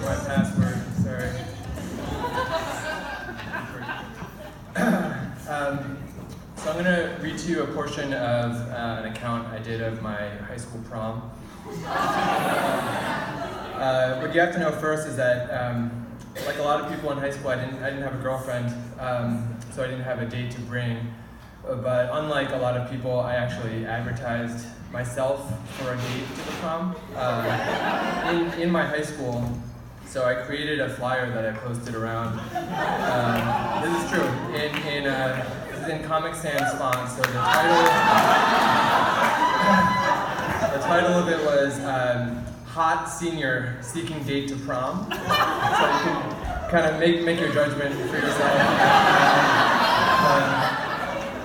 my password, sorry. So I'm going to read to you a portion of an account I did of my high school prom. What you have to know first is that, like a lot of people in high school, I didn't have a girlfriend, so I didn't have a date to bring. But unlike a lot of people, I actually advertised myself for a date to the prom in my high school. So I created a flyer that I posted around. This is true. This is in Comic Sans font. So the title of it was "Hot Senior Seeking Date to Prom." So you can kind of make your judgment for yourself.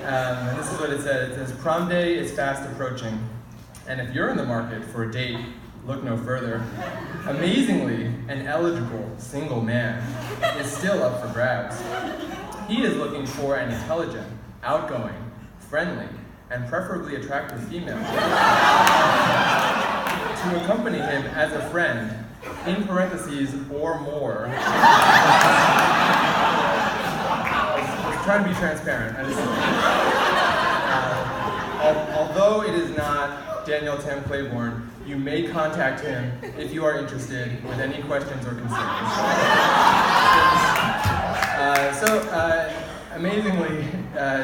And this is what it said. It says, "Prom day is fast approaching, and if you're in the market for a date, look no further. Amazingly, an eligible single man is still up for grabs. He is looking for an intelligent, outgoing, friendly, and preferably attractive female to accompany him as a friend, in parentheses, or more." I was trying to be transparent. Although it is not Daniel Tim Claiborne, you may contact him if you are interested with any questions or concerns. Amazingly,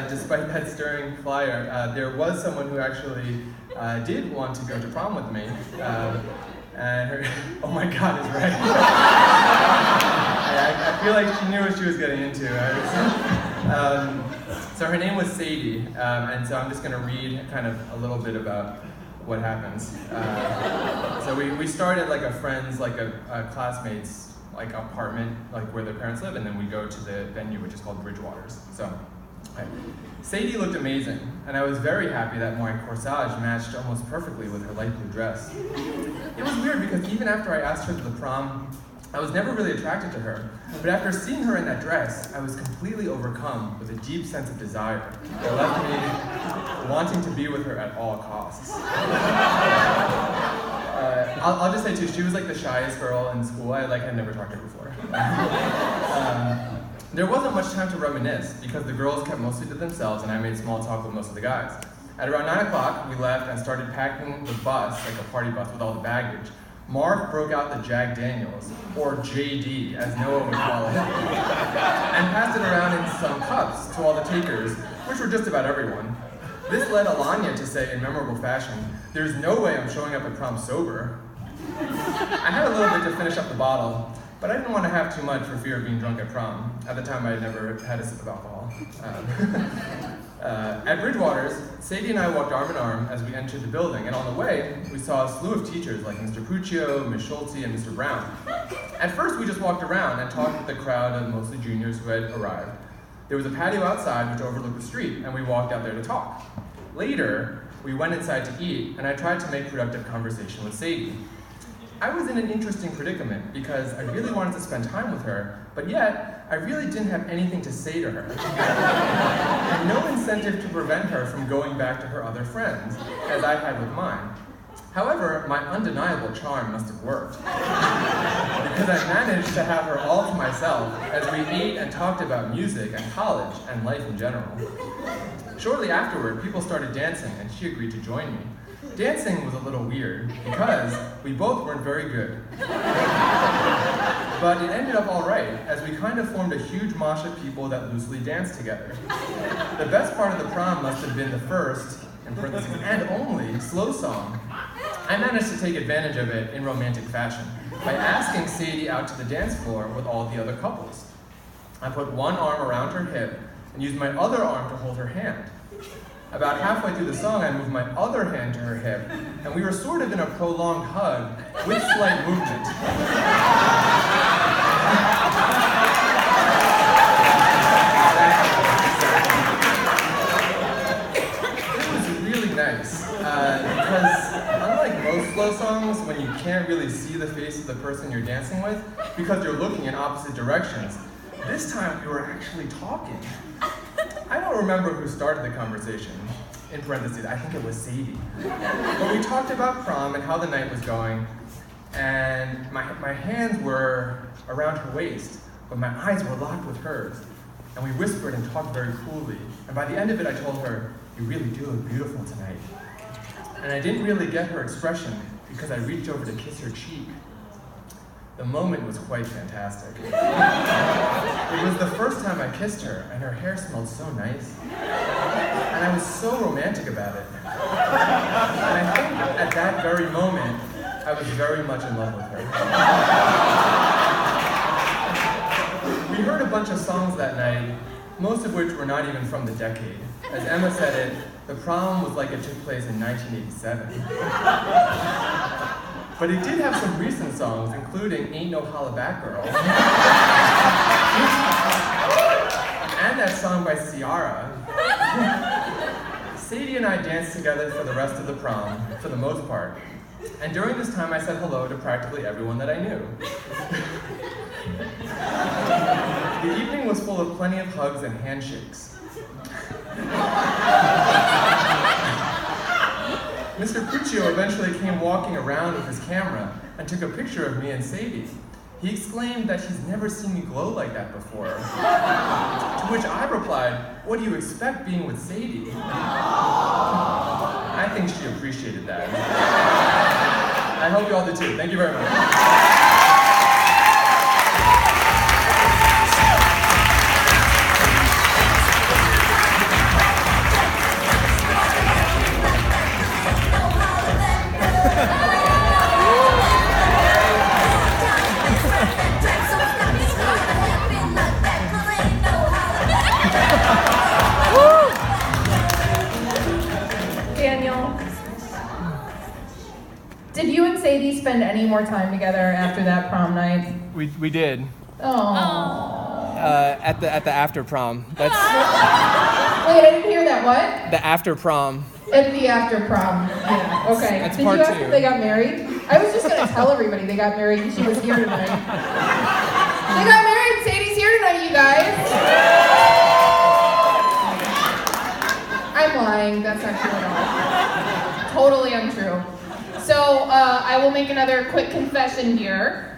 despite that stirring flyer, there was someone who actually did want to go to prom with me. And her, oh my God, is right. I feel like she knew what she was getting into. So her name was Sadie, and so I'm just going to read kind of a little bit about what happens. So we started like a friend's, like a classmate's like apartment, like where their parents live, and then we go to the venue, which is called Bridgewater's. So Sadie looked amazing, and I was very happy that my corsage matched almost perfectly with her light blue dress. It was weird because even after I asked her to the prom, I was never really attracted to her, but after seeing her in that dress, I was completely overcome with a deep sense of desire that left me wanting to be with her at all costs. I'll just say too, she was like the shyest girl in school. I had never talked to her before. There wasn't much time to reminisce because the girls kept mostly to themselves and I made small talk with most of the guys. At around 9 o'clock, we left and started packing the bus, like a party bus with all the baggage. Mark broke out the Jack Daniels, or JD, as Noah would call it, and passed it around in some cups to all the takers, which were just about everyone. This led Alanya to say in memorable fashion, "There's no way I'm showing up at prom sober." I had a little bit to finish up the bottle, but I didn't want to have too much for fear of being drunk at prom. At the time, I had never had a sip of alcohol. At Bridgewater's, Sadie and I walked arm in arm as we entered the building, and on the way, we saw a slew of teachers like Mr. Puccio, Ms. Schulte, and Mr. Brown. At first, we just walked around and talked with the crowd of mostly juniors who had arrived. There was a patio outside which overlooked the street, and we walked out there to talk. Later, we went inside to eat, and I tried to make productive conversation with Sadie. I was in an interesting predicament because I really wanted to spend time with her, but yet I really didn't have anything to say to her. And no incentive to prevent her from going back to her other friends, as I had with mine. However, my undeniable charm must have worked, because I managed to have her all to myself as we ate and talked about music and college and life in general. Shortly afterward, people started dancing and she agreed to join me. Dancing was a little weird because we both weren't very good. But it ended up all right, as we kind of formed a huge mosh of people that loosely danced together. The best part of the prom must have been the first, in parentheses, and only, slow song. I managed to take advantage of it in romantic fashion by asking Sadie out to the dance floor with all the other couples. I put one arm around her hip and used my other arm to hold her hand. About halfway through the song, I moved my other hand to her hip, and we were sort of in a prolonged hug with slight movement. It was really nice, because unlike most slow songs, when you can't really see the face of the person you're dancing with, because you're looking in opposite directions, this time we were actually talking. I don't remember who started the conversation. In parentheses, I think it was Sadie. But we talked about prom and how the night was going. and my hands were around her waist, but my eyes were locked with hers. And we whispered and talked very coolly. And by the end of it, I told her, "You really do look beautiful tonight." And I didn't really get her expression because I reached over to kiss her cheek. The moment was quite fantastic. It was the first time I kissed her, and her hair smelled so nice. And I was so romantic about it. And I think at that very moment, I was very much in love with her. We heard a bunch of songs that night, most of which were not even from the decade. As Emma said it, the prom was like it took place in 1987. But it did have some recent songs, including Ain't No Holla Back Girl, and that song by Ciara. Sadie and I danced together for the rest of the prom, for the most part. And during this time, I said hello to practically everyone that I knew. The evening was full of plenty of hugs and handshakes. Mr. Puccio eventually came walking around with his camera and took a picture of me and Sadie. He exclaimed that he's never seen me glow like that before. To which I replied, "What do you expect being with Sadie?" I think she appreciated that. I hope you all did too. Thank you very much. Did you and Sadie spend any more time together after that prom night? We did. Oh. At the after prom. Wait, I didn't hear that. What? The after prom. At the after prom. Yeah. Okay. That's Did part you ask two. if they got married? I was just gonna tell everybody they got married and she was here tonight. They got married. Sadie's here tonight, you guys. I'm lying. That's not true at all. Totally untrue. So I will make another quick confession here.